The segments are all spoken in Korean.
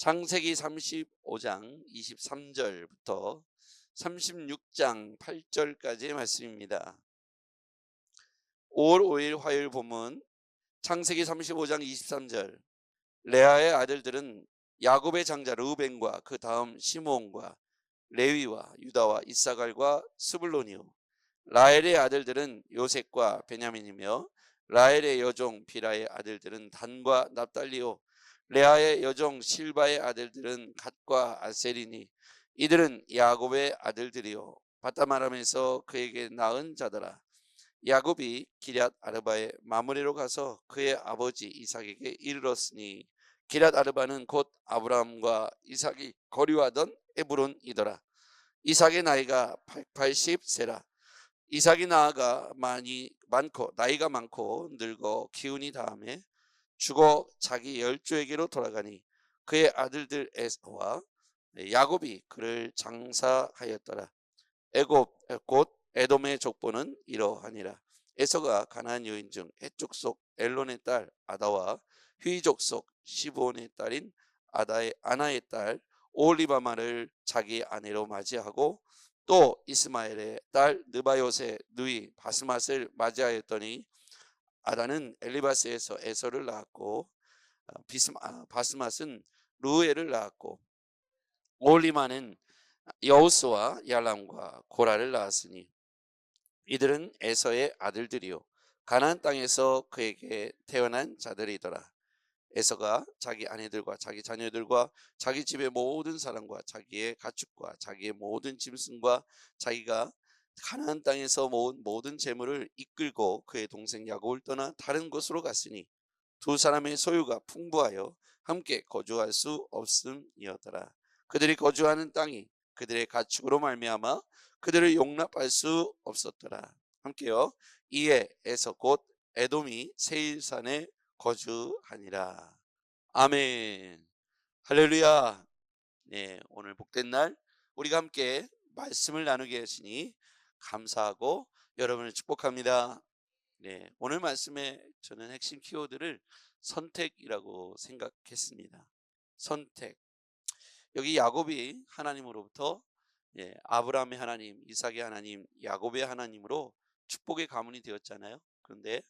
창세기 35장 23절부터 36장 8절까지의 말씀입니다. 5월 5일 화요일 본문 창세기 35장 23절. 레아의 아들들은 야곱의 장자 르우벤과 그 다음 시므온과 레위와 유다와 이사갈과 스불론이요, 라헬의 아들들은 요셉과 베냐민이며 라헬의 여종 비라의 아들들은 단과 납달리요, 레아의 여종 실바의 아들들은 갓과 아셀이니 이들은 야곱의 아들들이요 바담 아람에서 그에게 낳은 자더라. 야곱이 기럇 아르바의 마므레로 가서 그의 아버지 이삭에게 이르렀으니 기럇 아르바는 곧 아브라함과 이삭이 거류하던 에브론이더라. 이삭의 나이가 180세라. 이삭이 나이가 많고 늙어 기운이 다함에 죽어 자기 열조에게로 돌아가니 그의 아들들 에서와 야곱이 그를 장사하였더라. 애굽 곧 에돔의 족보는 이러하니라. 에서가 가나안 여인 중 헷족 속 엘론의 딸 아다와 휘족 속 시브온의 딸인 아나의 딸 오홀리바마를 자기 아내로 맞이하고 또 이스마엘의 딸 느바요의 누이 바스맛을 맞이하였더니 아다는 엘리바스에서 에서를 낳았고 바스맛은 루엘을 낳았고 오홀리마는 여우스와 얄람과 고라를 낳았으니 이들은 에서의 아들들이요 가나안 땅에서 그에게 태어난 자들이더라. 에서가 자기 아내들과 자기 자녀들과 자기 집의 모든 사람과 자기의 가축과 자기의 모든 짐승과 자기가 가나안 땅에서 모은 모든 재물을 이끌고 그의 동생 야곱을 떠나 다른 곳으로 갔으니 두 사람의 소유가 풍부하여 함께 거주할 수 없음이었더라. 그들이 거주하는 땅이 그들의 가축으로 말미암아 그들을 용납할 수 없었더라. 함께요. 이에 에서 곧 에돔이 세일산에 거주하니라. 아멘. 할렐루야. 네, 오늘 복된 날 우리가 함께 말씀을 나누게 하시니 감사하고 여러분을 축복합니다. 네, 오늘 말씀에 저는 핵심 키워드를 선택이라고 생각했습니다. 선택. 여기 야곱이 하나님으로부터 아브라함의 하나님, 이삭의 하나님, 야곱의 하나님으로 축복의 가문이 되었잖아요. 그런데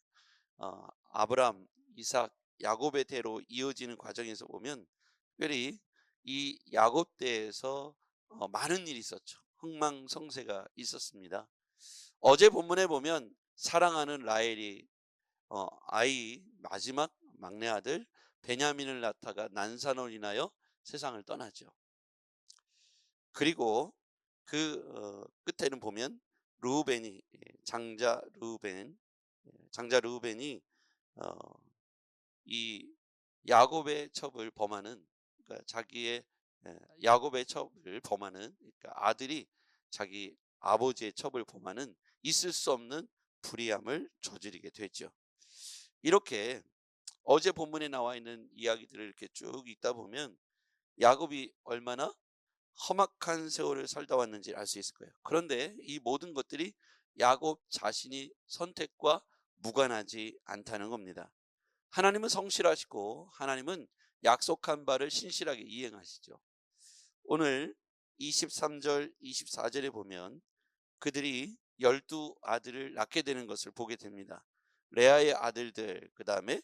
아브라함, 이삭, 야곱의 대로 이어지는 과정에서 보면 특별히 이 야곱 때에서 많은 일이 있었죠. 흥망성쇠가 있었습니다. 어제 본문에 보면 사랑하는 라헬이 아이 마지막 막내 아들 베냐민을 낳다가 난산으로 인하여 세상을 떠나죠. 그리고 그 끝에는 보면 르우벤이 장자 르우벤이 이 야곱의 첩을 범하는, 그러니까 자기의 야곱의 첩을 범하는, 그러니까 아들이 자기 아버지의 첩을 범하는 있을 수 없는 불의함을 저지르게 되죠. 이렇게 어제 본문에 나와 있는 이야기들을 이렇게 쭉 읽다 보면 야곱이 얼마나 험악한 세월을 살다 왔는지 알 수 있을 거예요. 그런데 이 모든 것들이 야곱 자신이 선택과 무관하지 않다는 겁니다. 하나님은 성실하시고 하나님은 약속한 바를 신실하게 이행하시죠. 오늘 23절 24절에 보면 그들이 12아들을 낳게 되는 것을 보게 됩니다. 레아의 아들들, 그 다음에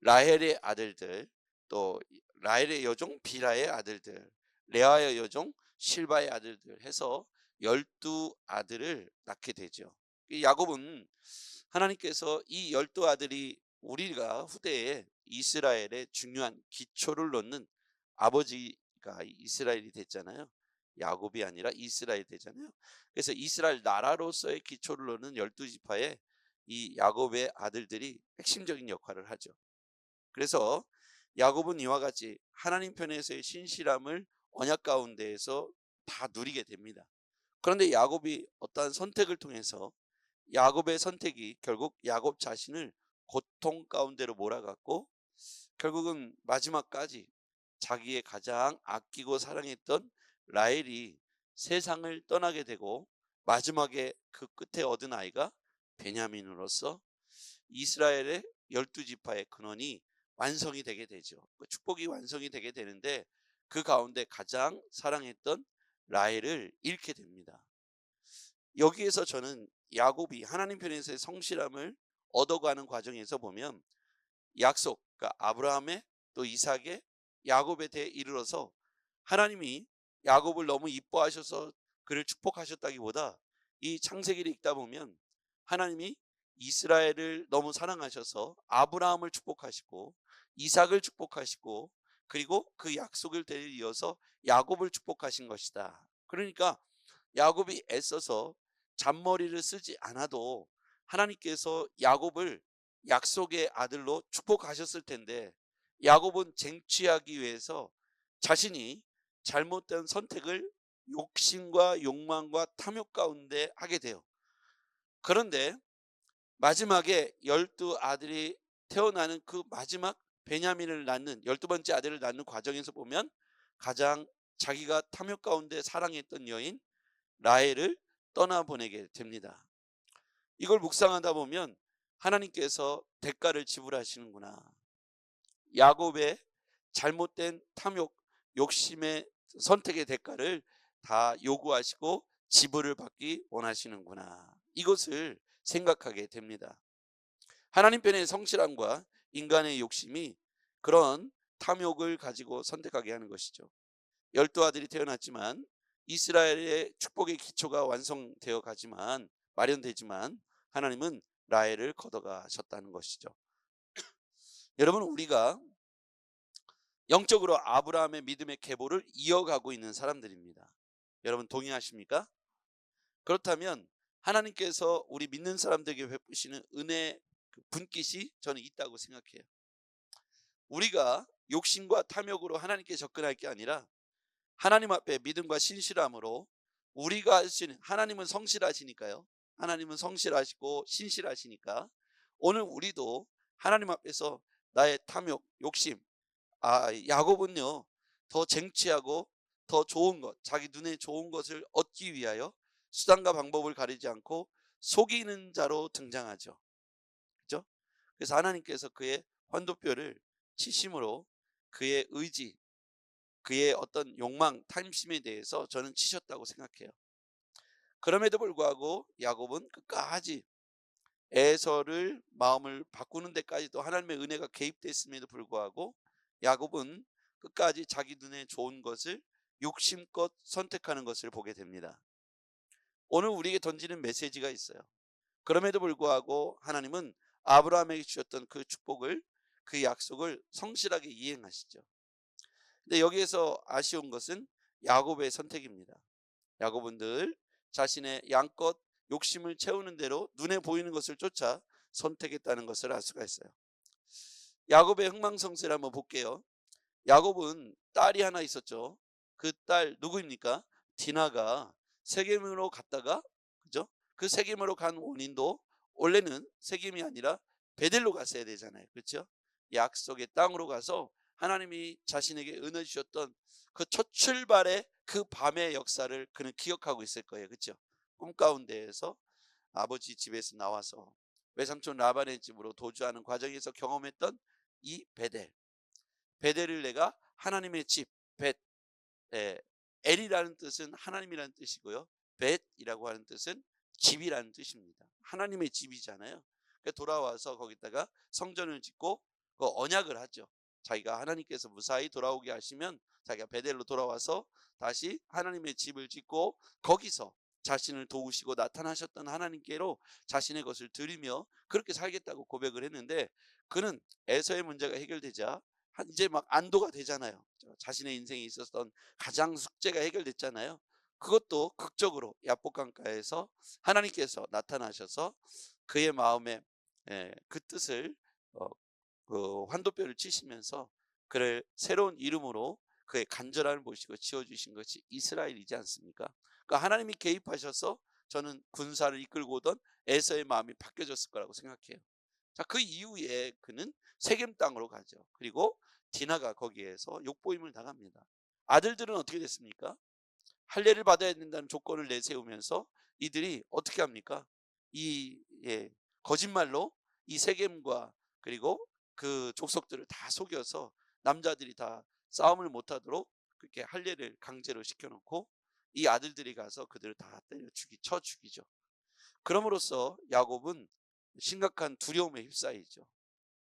라헬의 아들들, 또 라헬의 여종 비라의 아들들, 레아의 여종 실바의 아들들 해서 12아들을 낳게 되죠. 야곱은 하나님께서 이 12아들이 우리가 후대에 이스라엘의 중요한 기초를 놓는, 아버지가 이스라엘이 됐잖아요. 야곱이 아니라 이스라엘이 되잖아요. 그래서 이스라엘 나라로서의 기초를 놓는 12지파에 이 야곱의 아들들이 핵심적인 역할을 하죠. 그래서 야곱은 이와 같이 하나님 편에서의 신실함을 언약 가운데에서 다 누리게 됩니다. 그런데 야곱이 어떠한 선택을 통해서 야곱의 선택이 결국 야곱 자신을 고통 가운데로 몰아갔고 결국은 마지막까지 자기의 가장 아끼고 사랑했던 라헬이 세상을 떠나게 되고 마지막에 그 끝에 얻은 아이가 베냐민으로서 이스라엘의 12지파의 근원이 완성이 되게 되죠. 그 축복이 완성이 되게 되는데 그 가운데 가장 사랑했던 라헬을 잃게 됩니다. 여기에서 저는 야곱이 하나님 편에서의 성실함을 얻어가는 과정에서 보면 약속, 그러니까 아브라함의 또 이삭의 야곱에 대해 이르러서 하나님이 야곱을 너무 이뻐하셔서 그를 축복하셨다기보다 이 창세기를 읽다 보면 하나님이 이스라엘을 너무 사랑하셔서 아브라함을 축복하시고 이삭을 축복하시고 그리고 그 약속을 이어서 야곱을 축복하신 것이다. 그러니까 야곱이 애써서 잔머리를 쓰지 않아도 하나님께서 야곱을 약속의 아들로 축복하셨을 텐데 야곱은 쟁취하기 위해서 자신이 잘못된 선택을 욕심과 욕망과 탐욕 가운데 하게 돼요. 그런데 마지막에 12아들이 태어나는 그 마지막 베냐민을 낳는 12번째 아들을 낳는 과정에서 보면 가장 자기가 탐욕 가운데 사랑했던 여인 라헬을 떠나보내게 됩니다. 이걸 묵상하다 보면 하나님께서 대가를 지불하시는구나. 야곱의 잘못된 탐욕, 욕심의 선택의 대가를 다 요구하시고 지불을 받기 원하시는구나. 이것을 생각하게 됩니다. 하나님 편의 성실함과 인간의 욕심이 그런 탐욕을 가지고 선택하게 하는 것이죠. 12아들이 태어났지만 이스라엘의 축복의 기초가 완성되어 가지만 마련되지만 하나님은 라헬을 걷어가셨다는 것이죠. 여러분, 우리가 영적으로 아브라함의 믿음의 계보를 이어가고 있는 사람들입니다. 여러분 동의하십니까? 그렇다면 하나님께서 우리 믿는 사람들에게 베푸시는 은혜 그 분깃이 저는 있다고 생각해요. 우리가 욕심과 탐욕으로 하나님께 접근할 게 아니라 하나님 앞에 믿음과 신실함으로 우리가 할 수 있는, 하나님은 성실하시니까요. 하나님은 성실하시고 신실하시니까 오늘 우리도 하나님 앞에서 나의 탐욕, 욕심, 야곱은요 더 쟁취하고 더 좋은 것, 자기 눈에 좋은 것을 얻기 위하여 수단과 방법을 가리지 않고 속이는 자로 등장하죠. 그렇죠? 그래서 하나님께서 그의 환도뼈를 치심으로 그의 의지, 그의 어떤 욕망, 탐심에 대해서 저는 치셨다고 생각해요. 그럼에도 불구하고 야곱은 끝까지 에서를 마음을 바꾸는 데까지도 하나님의 은혜가 개입됐음에도 불구하고 야곱은 끝까지 자기 눈에 좋은 것을 욕심껏 선택하는 것을 보게 됩니다. 오늘 우리에게 던지는 메시지가 있어요. 그럼에도 불구하고 하나님은 아브라함에게 주셨던 그 축복을, 그 약속을 성실하게 이행하시죠. 근데 여기에서 아쉬운 것은 야곱의 선택입니다. 야곱은 늘 자신의 양껏 욕심을 채우는 대로 눈에 보이는 것을 쫓아 선택했다는 것을 알 수가 있어요. 야곱의 흥망성쇠를 한번 볼게요. 야곱은 딸이 하나 있었죠. 그 딸 누구입니까? 디나가 세겜으로 갔다가, 그죠? 그 세겜으로 간 원인도 원래는 세겜이 아니라 베델로 갔어야 되잖아요. 그렇죠? 약속의 땅으로 가서 하나님이 자신에게 은혜 주셨던 그 첫 출발의 그 밤의 역사를 그는 기억하고 있을 거예요. 그렇죠? 꿈 가운데에서 아버지 집에서 나와서 외삼촌 라반의 집으로 도주하는 과정에서 경험했던 이 베델을 내가 하나님의 집, 엘이라는 뜻은 하나님이라는 뜻이고요. 벳이라고 하는 뜻은 집이라는 뜻입니다. 하나님의 집이잖아요. 그러니까 돌아와서 거기다가 성전을 짓고 그 언약을 하죠. 자기가 하나님께서 무사히 돌아오게 하시면 자기가 베델로 돌아와서 다시 하나님의 집을 짓고 거기서 자신을 도우시고 나타나셨던 하나님께로 자신의 것을 드리며 그렇게 살겠다고 고백을 했는데 그는 에서의 문제가 해결되자 이제 막 안도가 되잖아요. 자신의 인생에 있었던 가장 숙제가 해결됐잖아요. 그것도 극적으로 야복강가에서 하나님께서 나타나셔서 그의 마음에 그 뜻을 그 환도뼈를 치시면서 그를 새로운 이름으로 그의 간절함을 보시고 지어주신 것이 이스라엘이지 않습니까? 그러니까 하나님이 개입하셔서 저는 군사를 이끌고 오던 에서의 마음이 바뀌어졌을 거라고 생각해요. 자, 그 이후에 그는 세겜 땅으로 가죠. 그리고 디나가 거기에서 욕보임을 당합니다. 아들들은 어떻게 됐습니까? 할례를 받아야 된다는 조건을 내세우면서 이들이 어떻게 합니까? 거짓말로 이 세겜과 그리고 그 족속들을 다 속여서 남자들이 다 싸움을 못하도록 그렇게 할례를 강제로 시켜놓고 이 아들들이 가서 그들을 다 때려 쳐 죽이죠. 그럼으로써 야곱은 심각한 두려움에 휩싸이죠.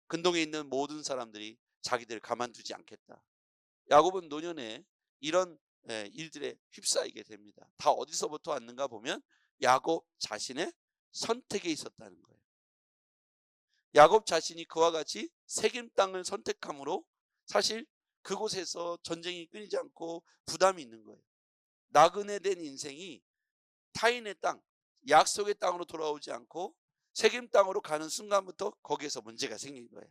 근동에 있는 모든 사람들이 자기들을 가만두지 않겠다. 야곱은 노년에 이런 일들에 휩싸이게 됩니다. 다 어디서부터 왔는가 보면 야곱 자신의 선택에 있었다는 거예요. 야곱 자신이 그와 같이 세겜 땅을 선택함으로 사실 그곳에서 전쟁이 끊이지 않고 부담이 있는 거예요. 나그네 된 인생이 타인의 땅, 약속의 땅으로 돌아오지 않고 세겜 땅으로 가는 순간부터 거기에서 문제가 생긴 거예요.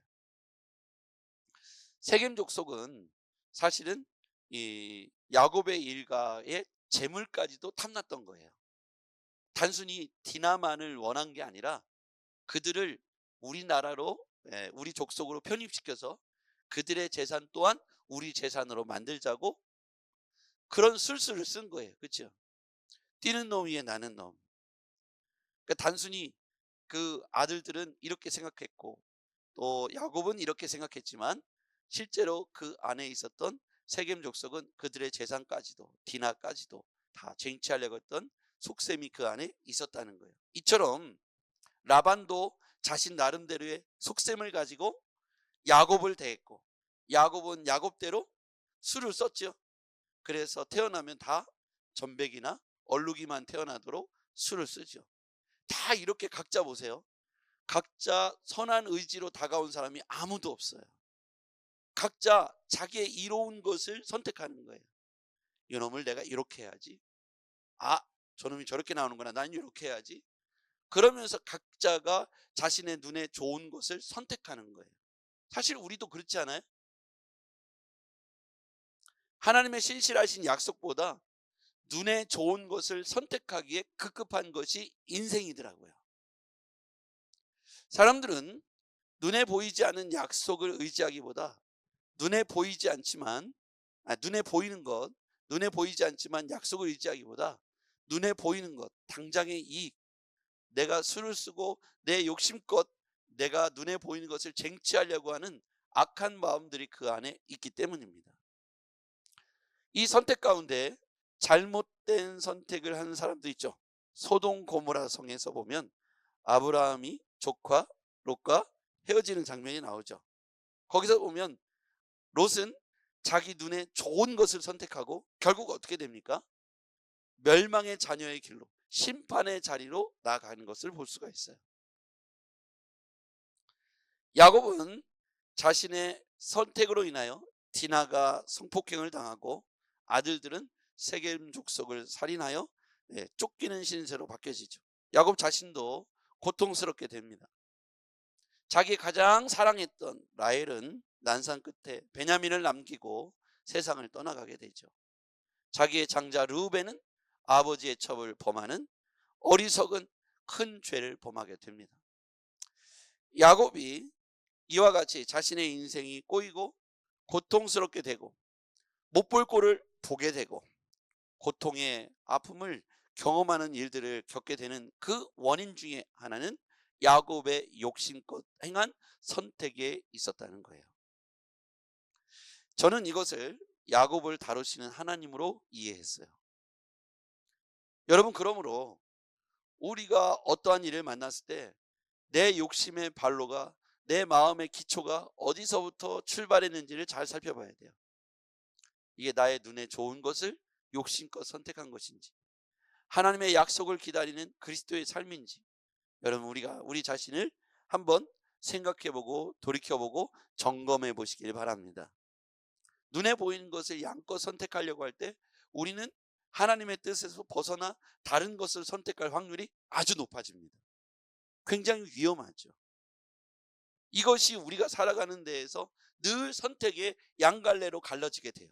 세겜 족속은 사실은 이 야곱의 일가의 재물까지도 탐났던 거예요. 단순히 디나만을 원한 게 아니라 그들을 우리나라로, 우리 족속으로 편입시켜서 그들의 재산 또한 우리 재산으로 만들자고 그런 술수를 쓴 거예요. 그렇죠? 뛰는 놈 위에 나는 놈. 그러니까 단순히 그 아들들은 이렇게 생각했고 또 야곱은 이렇게 생각했지만 실제로 그 안에 있었던 세겜 족속은 그들의 재산까지도 디나까지도 다 쟁취하려고 했던 속셈이 그 안에 있었다는 거예요. 이처럼 라반도 자신 나름대로의 속셈을 가지고 야곱을 대했고 야곱은 야곱대로 수를 썼죠. 그래서 태어나면 다 전백이나 얼룩이만 태어나도록 수를 쓰죠. 다 이렇게 각자 보세요. 각자 선한 의지로 다가온 사람이 아무도 없어요. 각자 자기의 이로운 것을 선택하는 거예요. 이놈을 내가 이렇게 해야지. 아, 저놈이 저렇게 나오는구나. 난 이렇게 해야지. 그러면서 각자가 자신의 눈에 좋은 것을 선택하는 거예요. 사실 우리도 그렇지 않아요? 하나님의 신실하신 약속보다 눈에 좋은 것을 선택하기에 급급한 것이 인생이더라고요. 사람들은 눈에 보이지 않는 약속을 의지하기보다 눈에 보이지 않지만 눈에 보이는 것, 눈에 보이지 않지만 약속을 의지하기보다 눈에 보이는 것, 당장의 이익, 내가 수를 쓰고 내 욕심껏 내가 눈에 보이는 것을 쟁취하려고 하는 악한 마음들이 그 안에 있기 때문입니다. 이 선택 가운데 잘못된 선택을 하는 사람도 있죠. 소돔 고모라 성에서 보면 아브라함이 조카 롯과 헤어지는 장면이 나오죠. 거기서 보면 롯은 자기 눈에 좋은 것을 선택하고 결국 어떻게 됩니까? 멸망의 자녀의 길로, 심판의 자리로 나아가는 것을 볼 수가 있어요. 야곱은 자신의 선택으로 인하여 디나가 성폭행을 당하고 아들들은 세겜 족속을 살인하여 쫓기는 신세로 바뀌어지죠. 야곱 자신도 고통스럽게 됩니다. 자기 가장 사랑했던 라헬은 난상 끝에 베냐민을 남기고 세상을 떠나가게 되죠. 자기의 장자 르우벤은 아버지의 첩을 범하는 어리석은 큰 죄를 범하게 됩니다. 야곱이 이와 같이 자신의 인생이 꼬이고 고통스럽게 되고 못 볼 꼴을 보게 되고 고통의 아픔을 경험하는 일들을 겪게 되는 그 원인 중에 하나는 야곱의 욕심껏 행한 선택에 있었다는 거예요. 저는 이것을 야곱을 다루시는 하나님으로 이해했어요. 여러분, 그러므로 우리가 어떠한 일을 만났을 때 내 욕심의 발로가, 내 마음의 기초가 어디서부터 출발했는지를 잘 살펴봐야 돼요. 이게 나의 눈에 좋은 것을 욕심껏 선택한 것인지, 하나님의 약속을 기다리는 그리스도의 삶인지, 여러분 우리 자신을 한번 생각해보고 돌이켜보고 점검해 보시길 바랍니다. 눈에 보이는 것을 양껏 선택하려고 할 때 우리는 하나님의 뜻에서 벗어나 다른 것을 선택할 확률이 아주 높아집니다. 굉장히 위험하죠. 이것이 우리가 살아가는 데에서 늘 선택의 양갈래로 갈라지게 돼요.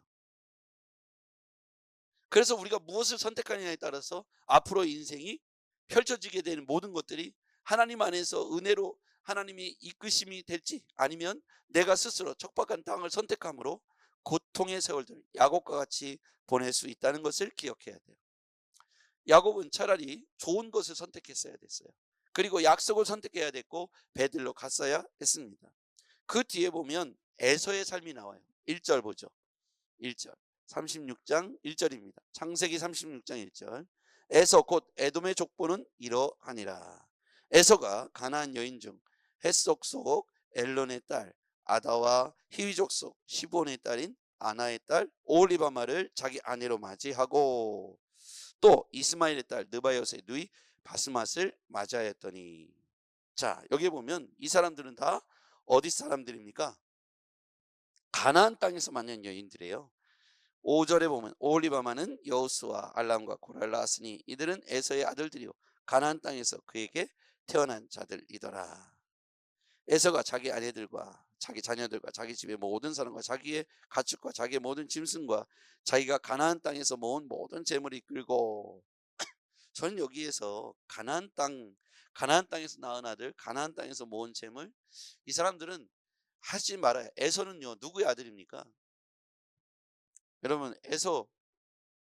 그래서 우리가 무엇을 선택하느냐에 따라서 앞으로 인생이 펼쳐지게 되는 모든 것들이 하나님 안에서 은혜로 하나님이 이끄심이 될지 아니면 내가 스스로 척박한 땅을 선택함으로 고통의 세월들, 야곱과 같이 보낼 수 있다는 것을 기억해야 돼요. 야곱은 차라리 좋은 것을 선택했어야 됐어요. 그리고 약속을 선택해야 됐고 베들로 갔어야 했습니다. 그 뒤에 보면 에서의 삶이 나와요. 1절 보죠. 1절. 36장 1절입니다. 창세기 36장 1절. 에서 곧 에돔의 족보는 이러하니라. 에서가 가나안 여인 중 헷속 속 엘론의 딸 아다와 히위족 속 시본의 딸인 아나의 딸 오홀리바마를 자기 아내로 맞이하고 또 이스마엘의 딸 느바요스의 누이 바스맛을 맞이하였더니. 자, 여기 보면 이 사람들은 다 어디 사람들입니까? 가나안 땅에서 만난 여인들이에요. 5절에 보면 오홀리바마는 여호수아 알람과 고라를 낳았으니 이들은 에서의 아들들이요 가나안 땅에서 그에게 태어난 자들이더라. 에서가 자기 아내들과 자기 자녀들과 자기 집의 모든 사람과 자기의 가축과 자기의 모든 짐승과 자기가 가나안 땅에서 모은 모든 재물을 이끌고. 저는 여기에서 가나안 땅에서 낳은 아들, 가나안 땅에서 모은 재물, 이 사람들은 하지 말아요. 에서는요 누구의 아들입니까? 여러분, 에서,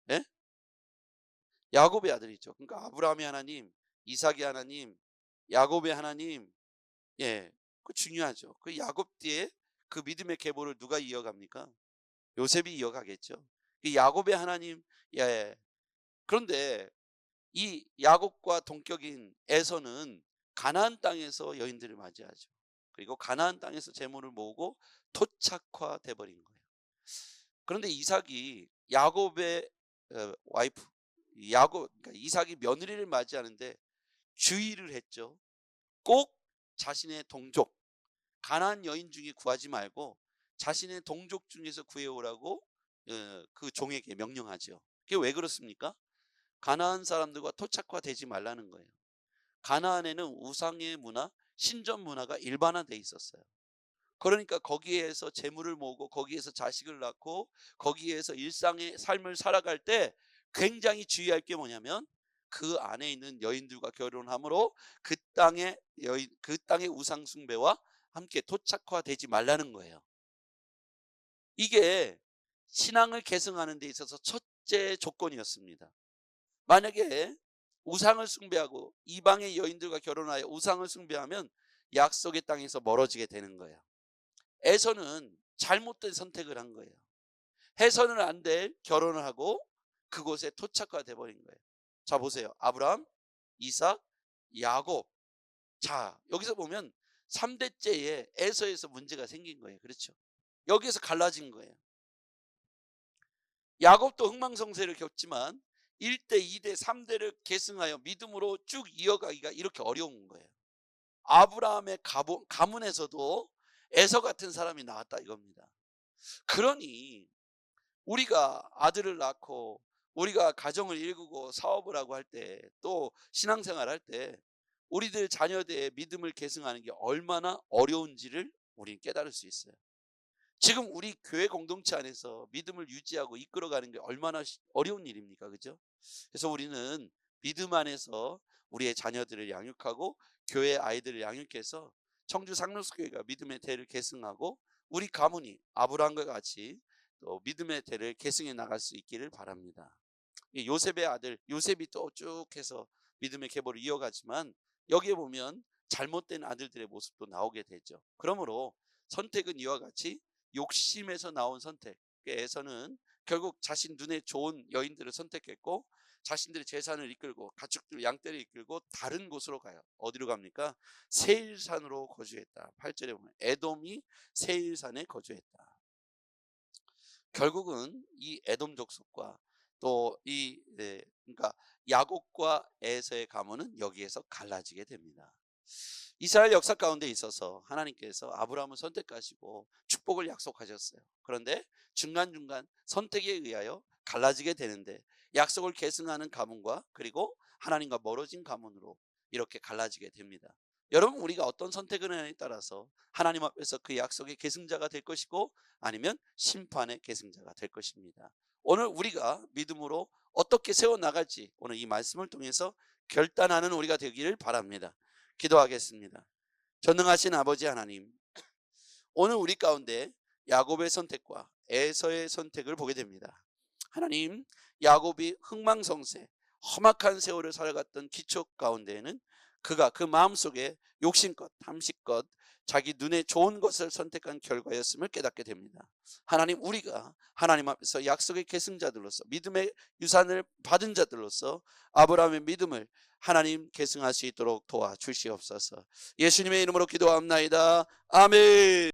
예? 야곱의 아들이죠. 그러니까 아브라함의 하나님, 이삭의 하나님, 야곱의 하나님. 예, 그 중요하죠. 그 야곱 뒤에 그 믿음의 계보를 누가 이어갑니까? 요셉이 이어가겠죠. 그 야곱의 하나님. 예. 그런데 이 야곱과 동격인 에서는 가나안 땅에서 여인들을 맞이하죠. 그리고 가나안 땅에서 재물을 모으고 토착화돼 버린 거예요. 그런데 이삭이 야곱의 와이프, 그러니까 이삭이 며느리를 맞이하는데 주의를 했죠. 꼭 자신의 동족, 가나안 여인 중에 구하지 말고 자신의 동족 중에서 구해오라고 그 종에게 명령하죠. 그게 왜 그렇습니까? 가나안 사람들과 토착화되지 말라는 거예요. 가나안에는 우상의 문화, 신전 문화가 일반화돼 있었어요. 그러니까 거기에서 재물을 모으고 거기에서 자식을 낳고 거기에서 일상의 삶을 살아갈 때 굉장히 주의할 게 뭐냐면 그 안에 있는 여인들과 결혼함으로 그 땅의 우상 숭배와 함께 토착화되지 말라는 거예요. 이게 신앙을 계승하는 데 있어서 첫째 조건이었습니다. 만약에 우상을 숭배하고 이방의 여인들과 결혼하여 우상을 숭배하면 약속의 땅에서 멀어지게 되는 거예요. 에서는 잘못된 선택을 한 거예요. 해서는 안 될 결혼을 하고 그곳에 토착화돼 버린 거예요. 자, 보세요. 아브라함, 이삭, 야곱. 자, 여기서 보면 3대째에 에서에서 문제가 생긴 거예요. 그렇죠? 여기에서 갈라진 거예요. 야곱도 흥망성쇠를 겪지만 1대, 2대, 3대를 계승하여 믿음으로 쭉 이어가기가 이렇게 어려운 거예요. 아브라함의 가문에서도 에서 같은 사람이 나왔다 이겁니다. 그러니 우리가 아들을 낳고 우리가 가정을 일구고 사업을 하고 할 때 또 신앙생활 할 때 우리들 자녀들의 믿음을 계승하는 게 얼마나 어려운지를 우리는 깨달을 수 있어요. 지금 우리 교회 공동체 안에서 믿음을 유지하고 이끌어가는 게 얼마나 어려운 일입니까? 그죠? 그래서 우리는 믿음 안에서 우리의 자녀들을 양육하고 교회 아이들을 양육해서 청주 상록교회가 믿음의 대를 계승하고 우리 가문이 아브라함과 같이 또 믿음의 대를 계승해 나갈 수 있기를 바랍니다. 요셉의 아들 요셉이 또 쭉 해서 믿음의 계보를 이어가지만 여기에 보면 잘못된 아들들의 모습도 나오게 되죠. 그러므로 선택은 이와 같이 욕심에서 나온 선택에서는 결국 자신 눈에 좋은 여인들을 선택했고 자신들의 재산을 이끌고 가축들 양떼를 이끌고 다른 곳으로 가요. 어디로 갑니까? 세일산으로 거주했다. 8절에 보면 에돔이 세일산에 거주했다. 결국은 이 에돔 족속과 또 그러니까 야곱과 에서의 가문은 여기에서 갈라지게 됩니다. 이스라엘 역사 가운데 있어서 하나님께서 아브라함을 선택하시고 축복을 약속하셨어요. 그런데 중간중간 선택에 의하여 갈라지게 되는데 약속을 계승하는 가문과 그리고 하나님과 멀어진 가문으로 이렇게 갈라지게 됩니다. 여러분, 우리가 어떤 선택을 하느냐에 따라서 하나님 앞에서 그 약속의 계승자가 될 것이고 아니면 심판의 계승자가 될 것입니다. 오늘 우리가 믿음으로 어떻게 세워나갈지 오늘 이 말씀을 통해서 결단하는 우리가 되기를 바랍니다. 기도하겠습니다. 전능하신 아버지 하나님, 오늘 우리 가운데 야곱의 선택과 에서의 선택을 보게 됩니다. 하나님, 야곱이 흥망성쇠 험악한 세월을 살아갔던 기초 가운데에는 그가 그 마음속에 욕심껏 탐식껏 자기 눈에 좋은 것을 선택한 결과였음을 깨닫게 됩니다. 하나님, 우리가 하나님 앞에서 약속의 계승자들로서 믿음의 유산을 받은 자들로서 아브라함의 믿음을 하나님 계승할 수 있도록 도와주시옵소서. 예수님의 이름으로 기도합나이다. 아멘.